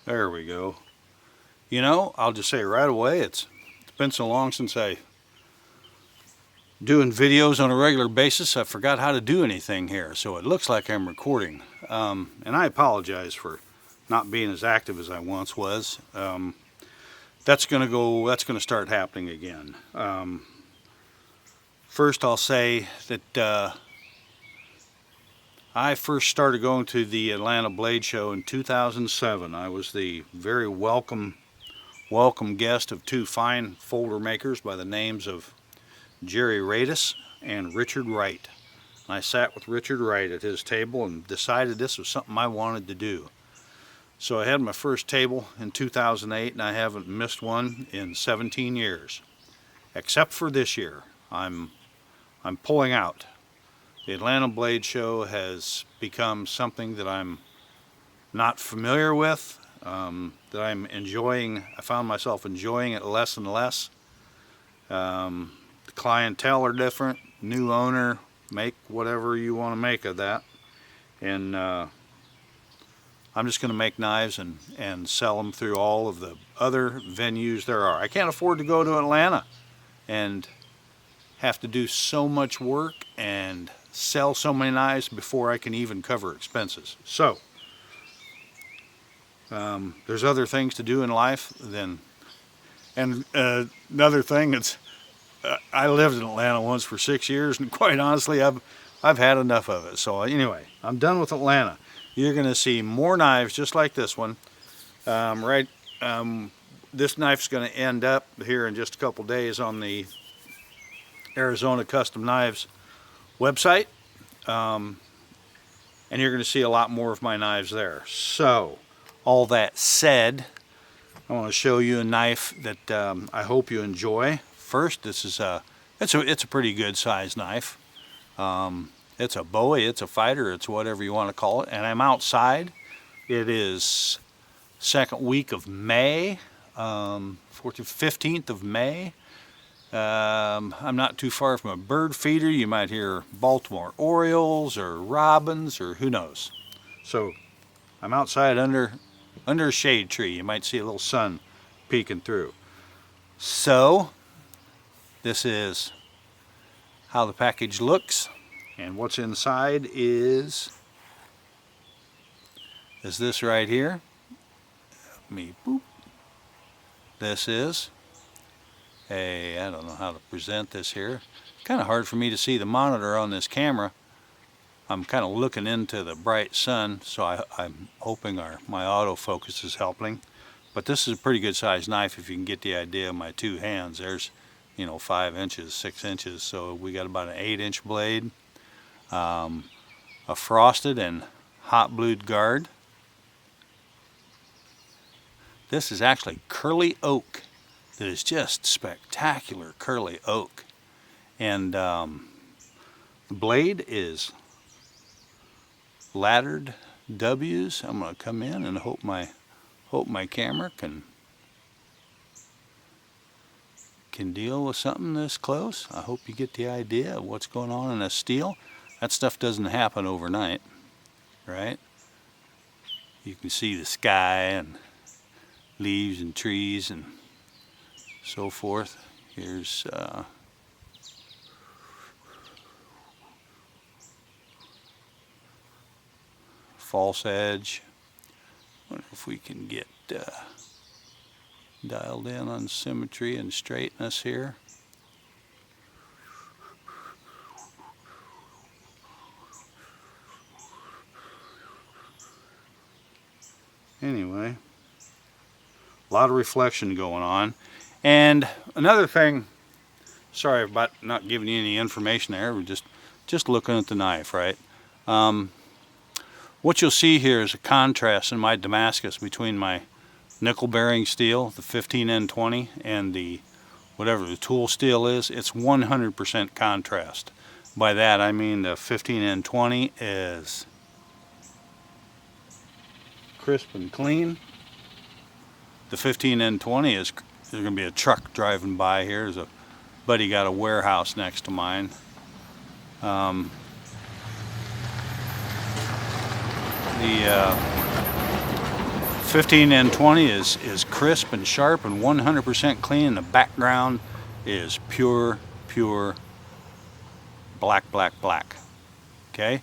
There we go. You know, I'll just say right away, it's been so long since I doing videos on a regular basis, I forgot how to do anything here. So it looks like I'm recording. And I apologize for not being as active as I once was. That's going to start happening again. First, I'll say that I first started going to the Atlanta Blade Show in 2007. I was the very welcome guest of two fine folder makers by the names of Jerry Radis and Richard Wright. I sat with Richard Wright at his table and decided this was something I wanted to do. So I had my first table in 2008, and I haven't missed one in 17 years, except for this year. I'm pulling out. The Atlanta Blade Show has become something that I'm not familiar with, that I'm enjoying. I found myself enjoying it less and less. The clientele are different, new owner, make whatever you want to make of that. And I'm just going to make knives and sell them through all of the other venues there are. I can't afford to go to Atlanta and have to do so much work and sell so many knives before I can even cover expenses. So there's other things to do in life than, and another thing that's, I lived in Atlanta once for 6 years, and quite honestly, I've had enough of it. So anyway, I'm done with Atlanta. You're going to see more knives just like this one. This knife's going to end up here in just a couple days on the Arizona Custom Knives website, and you're going to see a lot more of my knives there. So, all that said, I want to show you a knife that I hope you enjoy. First, this is it's a pretty good size knife. It's a Bowie, it's a fighter, it's whatever you want to call it. And I'm outside. It is second week of May, 15th of May. I'm not too far from a bird feeder. You might hear Baltimore Orioles or robins or who knows. So I'm outside under a shade tree. You might see a little sun peeking through. So this is how the package looks, and what's inside is this right here. This is I don't know how to present this here. Kind of hard for me to see the monitor on this camera. I'm kind of looking into the bright sun, so I'm hoping my autofocus is helping. But this is a pretty good sized knife if you can get the idea of my two hands. There's, 5 inches, 6 inches. So we got about an 8-inch blade, a frosted and hot blued guard. This is actually curly oak. That is just spectacular curly oak. And the blade is laddered W's. I'm going to come in and hope my camera can deal with something this close. I hope you get the idea of what's going on in a steel. That stuff doesn't happen overnight, right? You can see the sky and leaves and trees and so forth. Here's false edge. Wonder if we can get dialed in on symmetry and straightness here. Anyway, a lot of reflection going on. And another thing, sorry about not giving you any information there, we're just looking at the knife, right? What you'll see here is a contrast in my Damascus between my nickel bearing steel, the 15N20, and the whatever the tool steel is. It's 100% contrast. By that I mean the 15N20 is crisp and clean. The 15N20 is, there's going to be a truck driving by here. There's a buddy got a warehouse next to mine. The 15N20 is crisp and sharp and 100% clean. The background is pure black, black, black. Okay?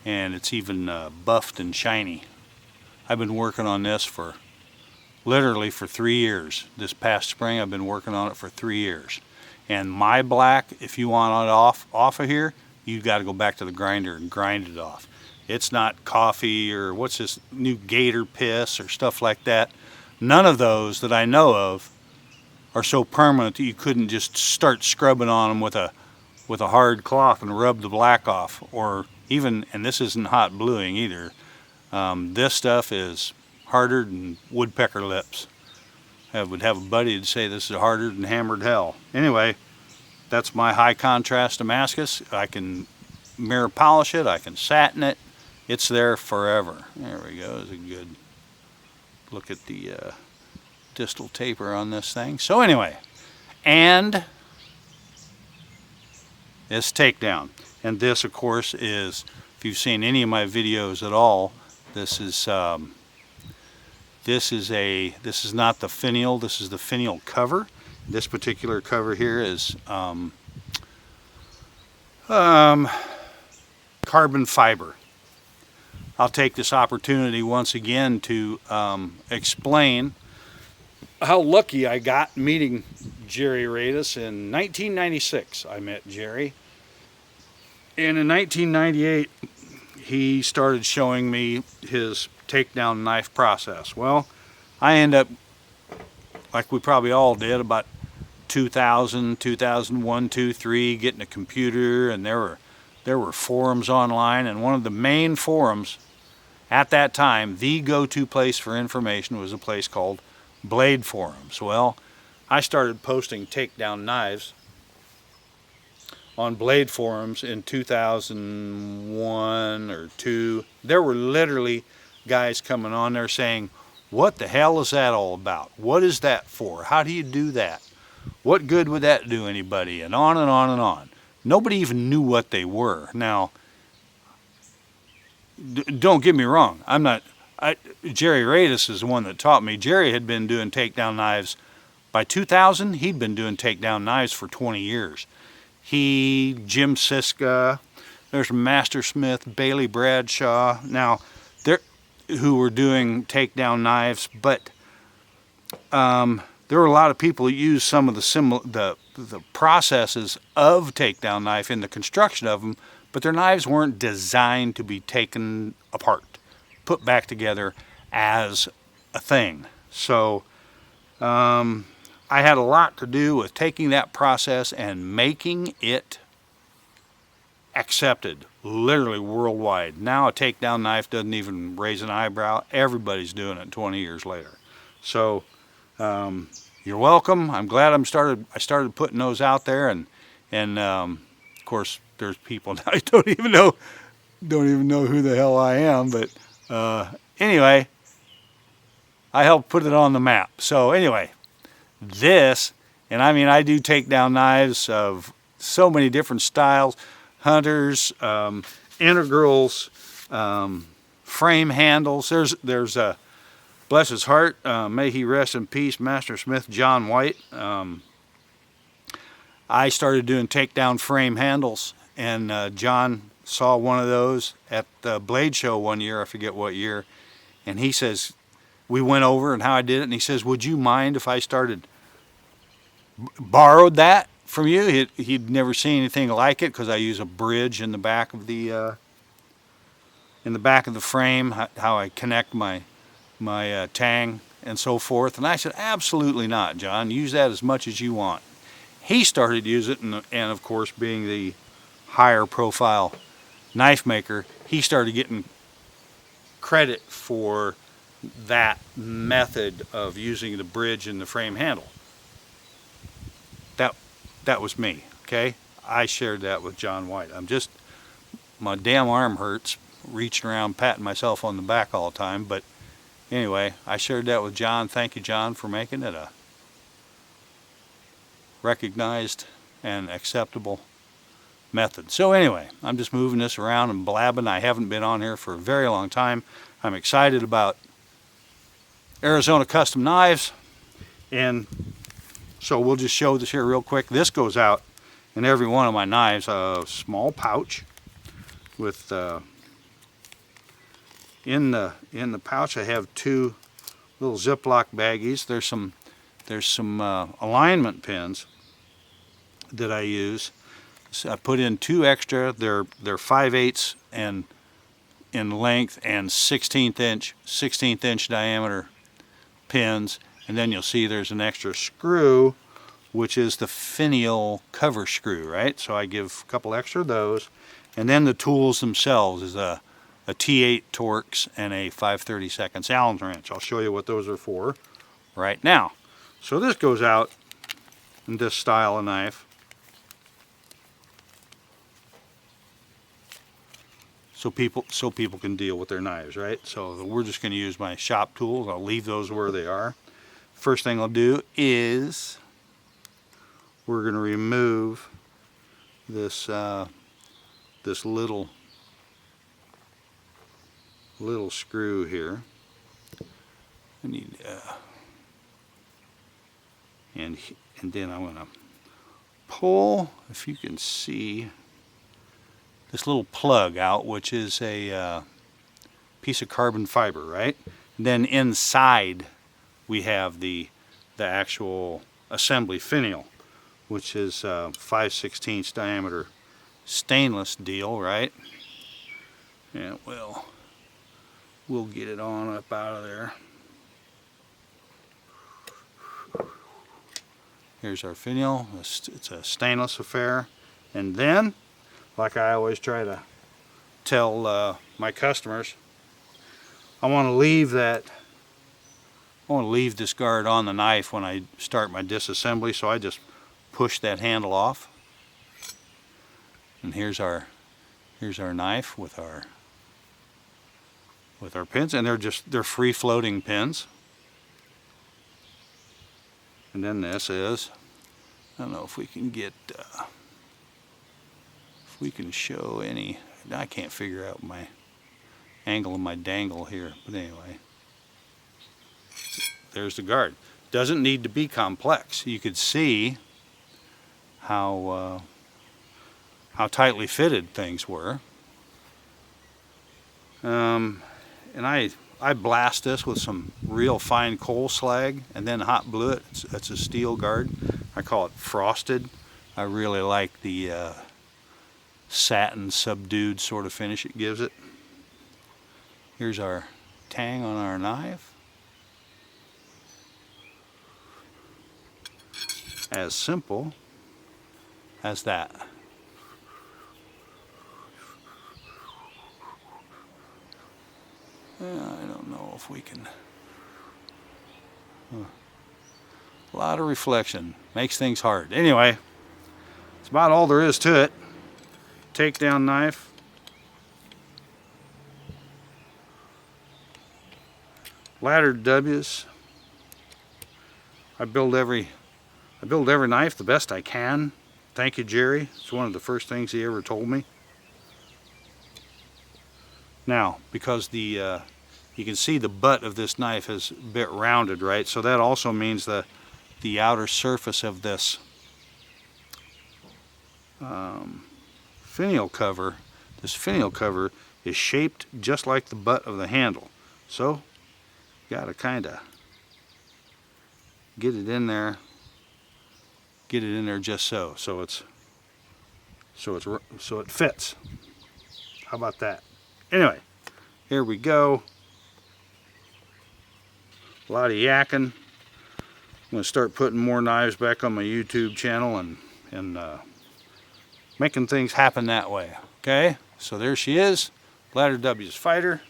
And it's even buffed and shiny. I've been working on this for literally for 3 years. This past spring I've been working on it for 3 years. And my black, if you want it off of here, you've got to go back to the grinder and grind it off. It's not coffee or what's this new gator piss or stuff like that. None of those that I know of are so permanent that you couldn't just start scrubbing on them with a hard cloth and rub the black off. Or even, and this isn't hot bluing either, this stuff is harder than woodpecker lips. I would have a buddy to say this is harder than hammered hell. Anyway, that's my high contrast Damascus. I can mirror polish it, I can satin it. It's there forever. There we go. There's a good look at the distal taper on this thing. So anyway, and this takedown. And this, of course, is, if you've seen any of my videos at all, this is not the finial. This is the finial cover. This particular cover here is carbon fiber. I'll take this opportunity once again to explain how lucky I got meeting Jerry Radis in 1996. I met Jerry. And in 1998, he started showing me his takedown knife process. Well, I end up, like we probably all did, about 2000, 2001, 2, 3, getting a computer, and there were forums online, and one of the main forums at that time, the go-to place for information, was a place called Blade Forums. Well, I started posting takedown knives on Blade Forums in 2001 or 2. There were literally guys coming on there saying, what the hell is that all about? What is that for? How do you do that? What good would that do anybody? And on and on and on. Nobody even knew what they were. Now, don't get me wrong. Jerry Radis is the one that taught me. Jerry had been doing takedown knives. By 2000, he'd been doing takedown knives for 20 years. Jim Siska, there's Master Smith, Bailey Bradshaw, now who were doing takedown knives, but there were a lot of people who used some of the processes of takedown knife in the construction of them, but their knives weren't designed to be taken apart, put back together as a thing. So I had a lot to do with taking that process and making it accepted, literally worldwide. Now a takedown knife doesn't even raise an eyebrow. Everybody's doing it 20 years later. So you're welcome. I'm glad I started putting those out there, and of course there's people now I don't even know who the hell I am, but anyway, I helped put it on the map. So anyway, this, and I mean, I do takedown knives of so many different styles, hunters, integrals, frame handles. There's a, bless his heart, may he rest in peace, Master Smith John White. I started doing takedown frame handles, and John saw one of those at the Blade Show one year, I forget what year, and he says, we went over and how I did it, and he says, would you mind if I borrowed that from you? He'd never seen anything like it, because I use a bridge in the back of the frame, how I connect my tang and so forth. And I said, absolutely not, John. Use that as much as you want. He started using it, and of course, being the higher profile knife maker, he started getting credit for that method of using the bridge in the frame handle. That was me, okay? I shared that with John White. My damn arm hurts reaching around patting myself on the back all the time, but anyway, I shared that with John. Thank you, John, for making it a recognized and acceptable method. So anyway, I'm just moving this around and blabbing. I haven't been on here for a very long time. I'm excited about Arizona Custom Knives. And so we'll just show this here real quick. This goes out in every one of my knives. A small pouch with in the pouch I have two little Ziploc baggies. There's some alignment pins that I use. So I put in two extra. They're 5/8 and in length and 16th inch diameter pins. And then you'll see there's an extra screw, which is the finial cover screw, right? So I give a couple extra of those. And then the tools themselves is a T8 Torx and a 5/32 Allen wrench. I'll show you what those are for right now. So this goes out in this style of knife. So people can deal with their knives, right? So we're just going to use my shop tools. I'll leave those where they are. First thing I'll do is we're going to remove this this little screw here. I need and then I'm going to pull, if you can see, this little plug out, which is a piece of carbon fiber, right? And then inside we have the actual assembly finial, which is 5/16 diameter stainless deal, right? And we'll get it on up out of there. Here's our finial. It's a stainless affair. And then, like I always try to tell my customers, I want to leave this guard on the knife when I start my disassembly, so I just push that handle off. And here's our knife with our pins, and they're free floating pins. And then this is, I don't know if we can get if we can show any. I can't figure out my angle of my dangle here, but anyway, there's the guard. Doesn't need to be complex. You could see how tightly fitted things were. And I blast this with some real fine coal slag and then hot blue it. It's a steel guard. I call it frosted. I really like the satin subdued sort of finish it gives it. Here's our tang on our knife. As simple as that. I don't know if we can. A lot of reflection makes things hard. Anyway, that's about all there is to it. Takedown knife. Laddered W's. I build every knife the best I can. Thank you, Jerry. It's one of the first things he ever told me. Now, because you can see the butt of this knife is a bit rounded, right? So that also means the outer surface of this finial cover, is shaped just like the butt of the handle. So you got to kind of get it in there just so it fits. How about that? Anyway, here we go. A lot of yakking. I'm going to start putting more knives back on my YouTube channel and making things happen that way. Okay, so there she is, Ladder W's Fighter.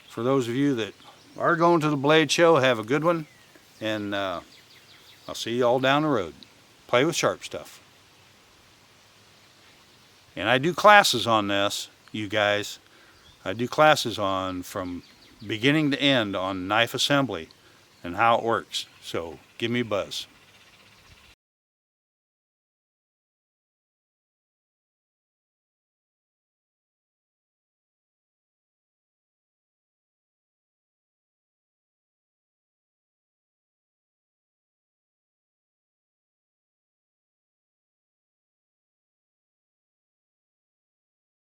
For those of you that are going to the blade show, have a good one, and I'll see you all down the road. Play with sharp stuff. And I do classes on this, you guys. I do classes on from beginning to end on knife assembly and how it works. So give me a buzz.